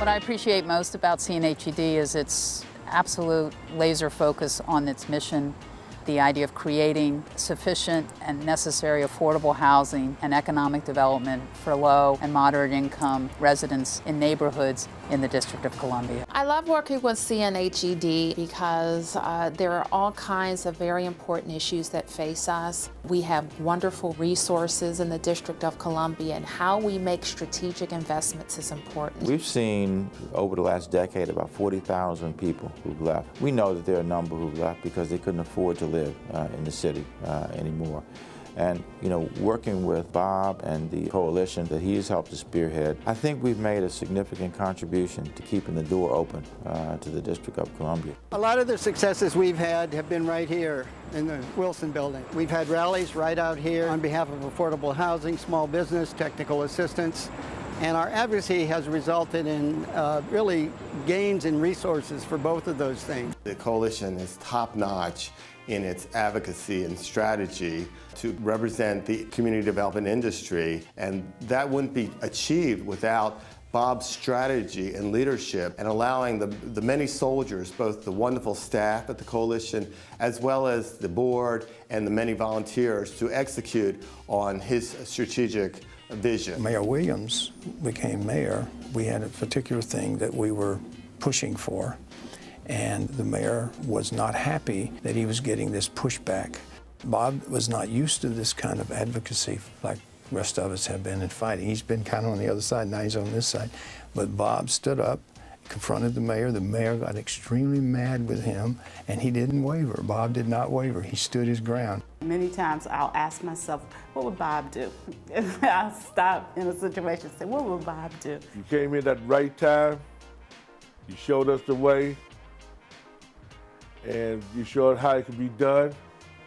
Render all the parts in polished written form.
What I appreciate most about CNHED is its absolute laser focus on its mission, the idea of creating sufficient and necessary affordable housing and economic development for low and moderate income residents in neighborhoods in the District of Columbia. I love working with CNHED because there are all kinds of very important issues that face us. We have wonderful resources in the District of Columbia, and how we make strategic investments is important. We've seen over the last decade about 40,000 people who've left. We know that there are a number who've left because they couldn't afford to live in the city anymore. And, you know, working with Bob and the coalition that he's helped to spearhead, I think we've made a significant contribution to keeping the door open to the District of Columbia. A lot of the successes we've had have been right here in the Wilson building. We've had rallies right out here on behalf of affordable housing, small business, technical assistance, and our advocacy has resulted in really gains in resources for both of those things. The coalition is top-notch in its advocacy and strategy to represent the community development industry, and that wouldn't be achieved without Bob's strategy and leadership and allowing the many soldiers, both the wonderful staff at the coalition as well as the board and the many volunteers, to execute on his strategic vision. Mayor Williams became mayor. We had a particular thing that we were pushing for, and the mayor was not happy that he was getting this pushback. Bob was not used to this kind of advocacy like the rest of us have been in fighting. He's been kind of on the other side, now he's on this side. But Bob stood up, confronted the mayor. The mayor got extremely mad with him, and he didn't waver. Bob did not waver. He stood his ground. Many times I'll ask myself, what would Bob do? I'll stop in a situation and say, what would Bob do? You came in at the right time. You showed us the way, and you showed how it could be done.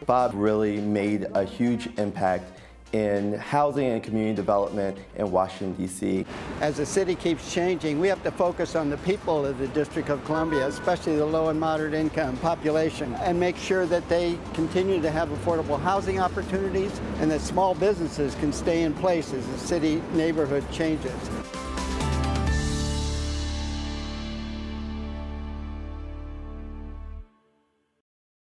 Bob really made a huge impact in housing and community development in Washington, D.C. As the city keeps changing, we have to focus on the people of the District of Columbia, especially the low and moderate income population, and make sure that they continue to have affordable housing opportunities and that small businesses can stay in place as the city neighborhood changes.